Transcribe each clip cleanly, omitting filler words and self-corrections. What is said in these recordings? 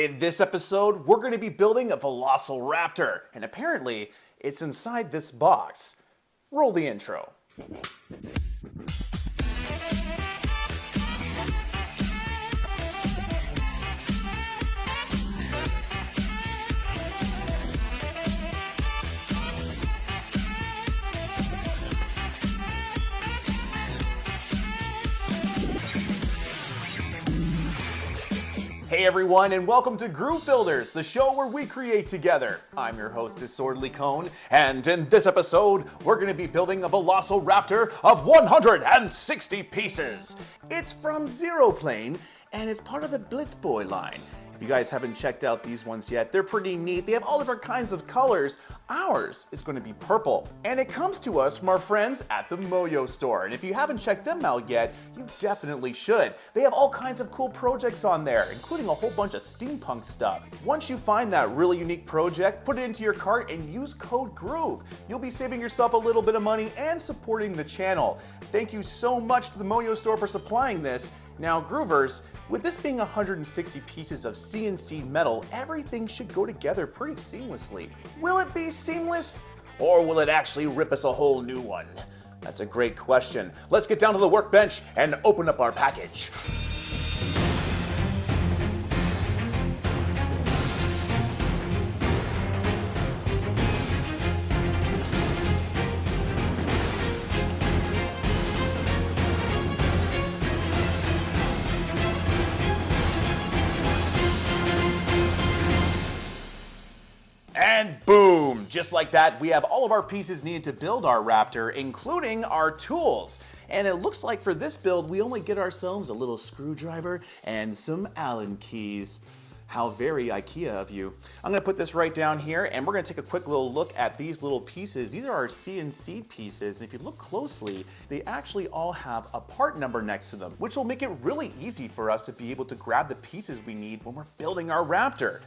In this episode, we're going to be building a Velociraptor, and apparently, it's inside this box. Roll the intro. Hey everyone, and welcome to Groove Builders, the show where we create together. I'm your host, Disorderly Cone, and in this episode, we're going to be building a Velociraptor of 160 pieces. It's from Zero Plane, and it's part of the Blitz Boy line. If you guys haven't checked out these ones yet, they're pretty neat. They have all different kinds of colors. Ours is going to be purple, and it comes to us from our friends at the Moyu Store. And if you haven't checked them out yet, you definitely should. They have all kinds of cool projects on there, including a whole bunch of steampunk stuff. Once you find that really unique project, put it into your cart and use code GROOVE. You'll be saving yourself a little bit of money and supporting the channel. Thank you so much to the Moyu Store for supplying this. Now, Groovers, with this being 160 pieces of CNC metal, everything should go together pretty seamlessly. Will it be seamless, or will it actually rip us a whole new one? That's a great question. Let's get down to the workbench and open up our package. And boom! Just like that, we have all of our pieces needed to build our Raptor, including our tools. And it looks like for this build, we only get ourselves a little screwdriver and some Allen keys. How very IKEA of you. I'm gonna put this right down here, and we're gonna take a quick little look at these little pieces. These are our CNC pieces, and if you look closely, they actually all have a part number next to them, which will make it really easy for us to be able to grab the pieces we need when we're building our Raptor.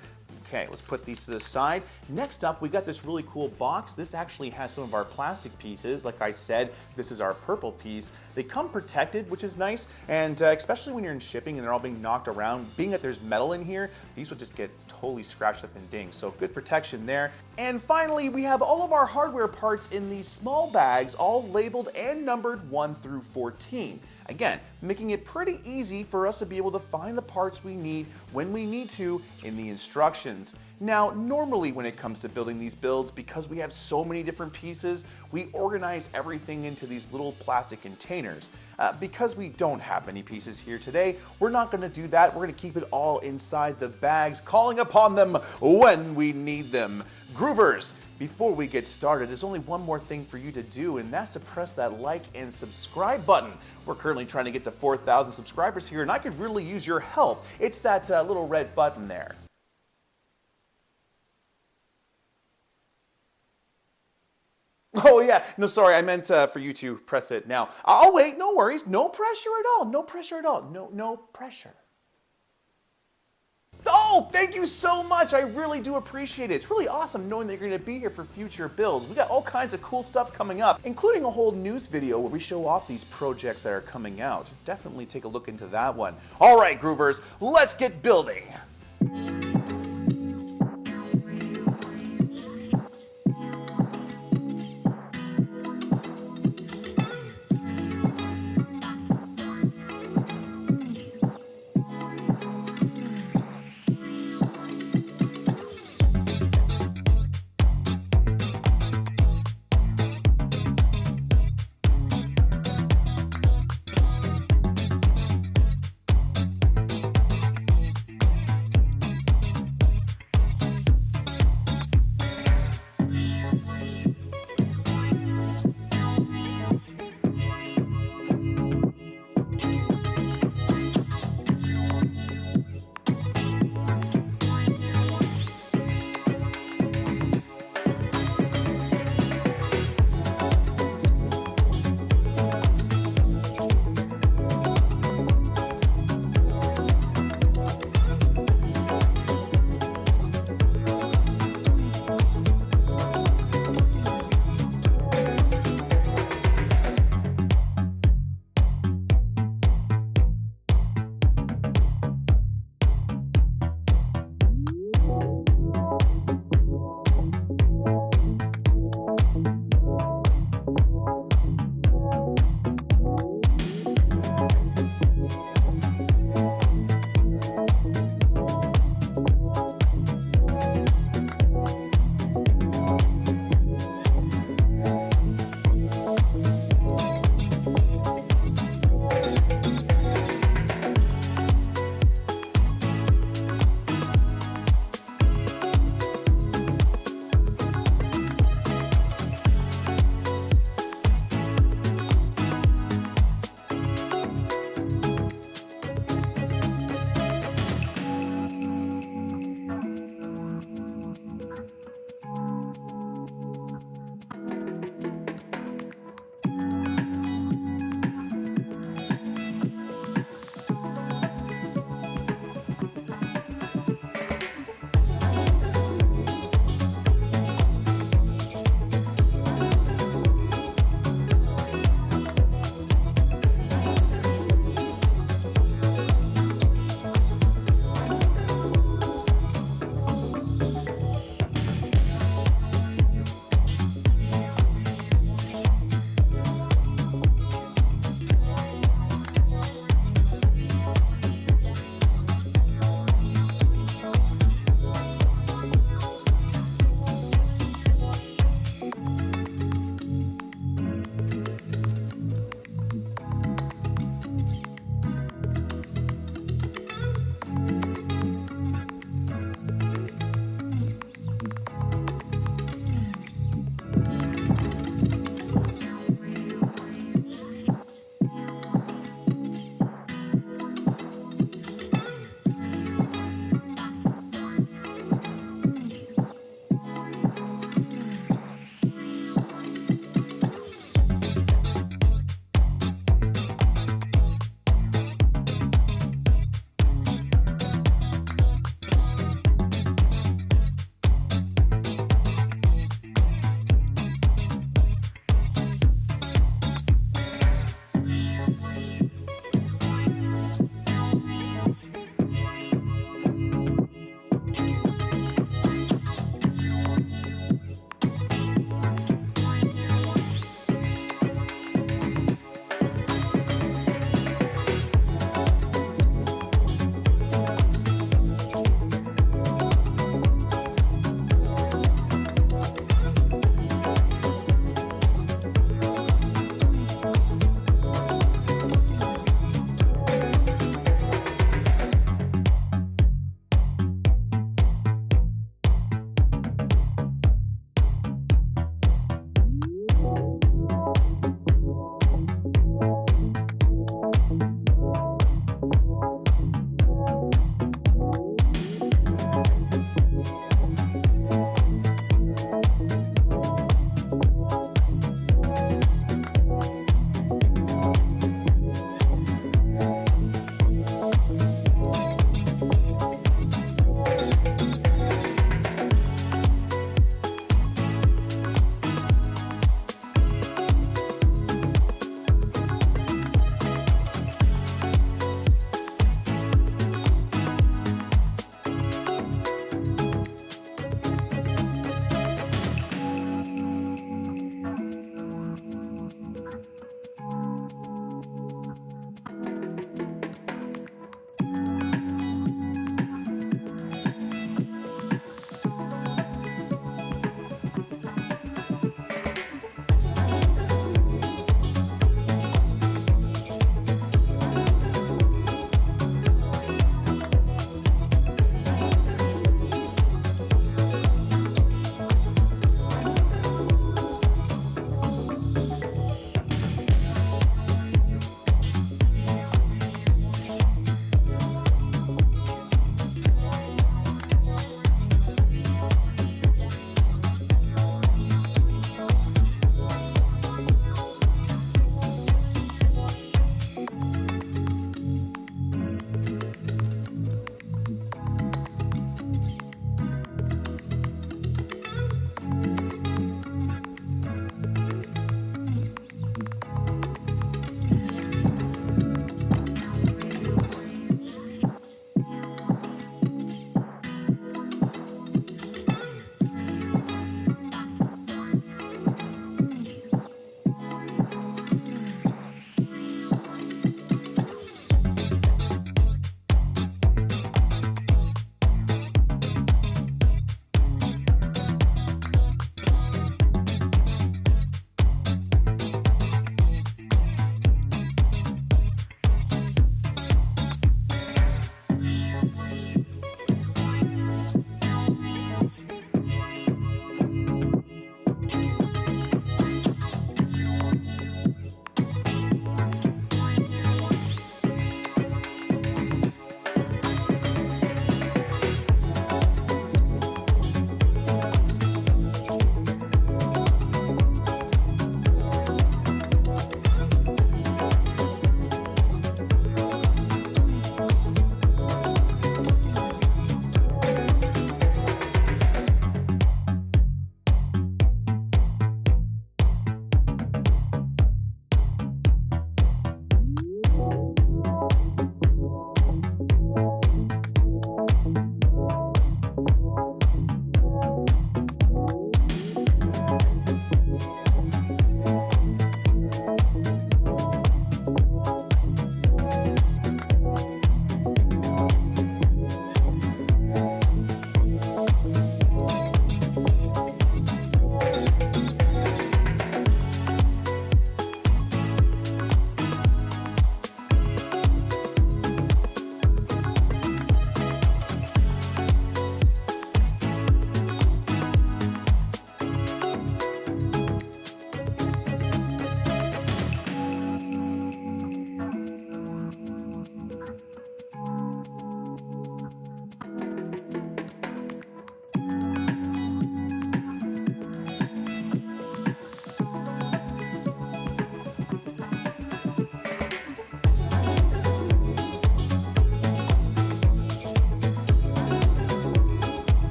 Okay, let's put these to the side. Next up, we got this really cool box. This actually has some of our plastic pieces. Like I said, this is our purple piece. They come protected, which is nice, and especially when you're in shipping and they're all being knocked around, being that there's metal in here, these would just get totally scratched up and dinged, so good protection there. And finally, we have all of our hardware parts in these small bags, all labeled and numbered 1 through 14. Again, making it pretty easy for us to be able to find the parts we need when we need to in the instructions. Now, normally when it comes to building these builds, because we have so many different pieces, we organize everything into these little plastic containers. Because we don't have many pieces here today, we're not going to do that. We're going to keep it all inside the bags, calling upon them when we need them. Groovers, before we get started, there's only one more thing for you to do, and that's to press that like and subscribe button. We're currently trying to get to 4,000 subscribers here, and I could really use your help. It's that little red button there. Oh yeah, no, sorry, I meant for you to press it now. I'll wait, no worries, no pressure at all, no pressure at all, no pressure. Oh, thank you so much, I really do appreciate it. It's really awesome knowing that you're gonna be here for future builds. We got all kinds of cool stuff coming up, including a whole news video where we show off these projects that are coming out. Definitely take a look into that one. All right, Groovers, let's get building.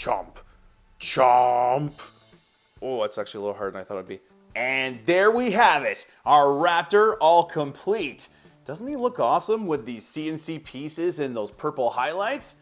chomp, chomp. Oh, that's actually a little harder than I thought it'd be. And there we have it, our raptor all complete. Doesn't he look awesome with these CNC pieces and those purple highlights?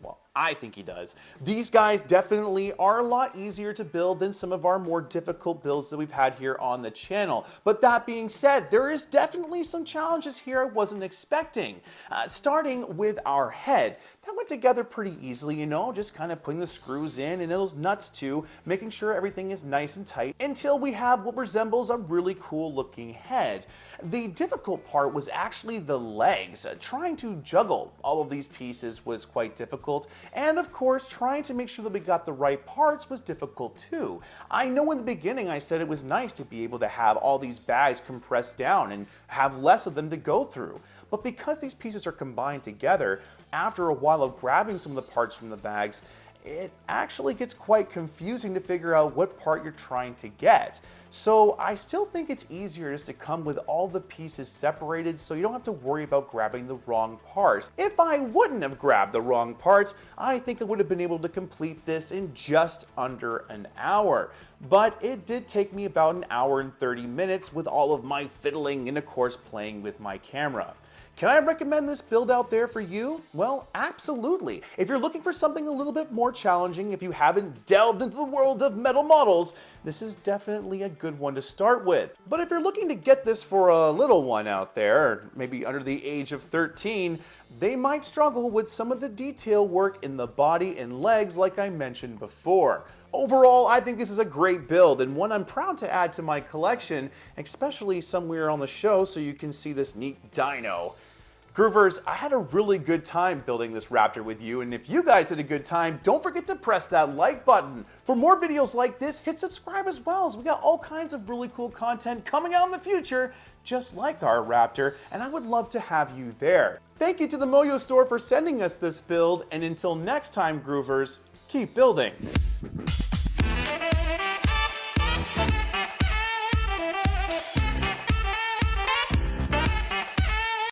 Well, I think he does. These guys definitely are a lot easier to build than some of our more difficult builds that we've had here on the channel. But that being said, there is definitely some challenges here I wasn't expecting. Starting with our head. That went together pretty easily, you know, just kind of putting the screws in and those nuts too, making sure everything is nice and tight until we have what resembles a really cool looking head. The difficult part was actually the legs. Trying to juggle all of these pieces was quite difficult, and of course trying to make sure that we got the right parts was difficult too. I know in the beginning I said it was nice to be able to have all these bags compressed down and have less of them to go through, but because these pieces are combined together, after a while of grabbing some of the parts from the bags, it actually gets quite confusing to figure out what part you're trying to get. So I still think it's easier just to come with all the pieces separated so you don't have to worry about grabbing the wrong parts. If I wouldn't have grabbed the wrong parts, I think I would have been able to complete this in just under an hour. But it did take me about an hour and 30 minutes with all of my fiddling and of course playing with my camera. Can I recommend this build out there for you? Well, absolutely. If you're looking for something a little bit more challenging, if you haven't delved into the world of metal models, this is definitely a good one to start with. But if you're looking to get this for a little one out there, maybe under the age of 13, they might struggle with some of the detail work in the body and legs like I mentioned before. Overall, I think this is a great build and one I'm proud to add to my collection, especially somewhere on the show so you can see this neat dino. Groovers, I had a really good time building this raptor with you, and if you guys had a good time, don't forget to press that like button. For more videos like this, hit subscribe as well, as we got all kinds of really cool content coming out in the future, just like our raptor, and I would love to have you there. Thank you to the Moyu Store for sending us this build, and until next time, Groovers, keep building.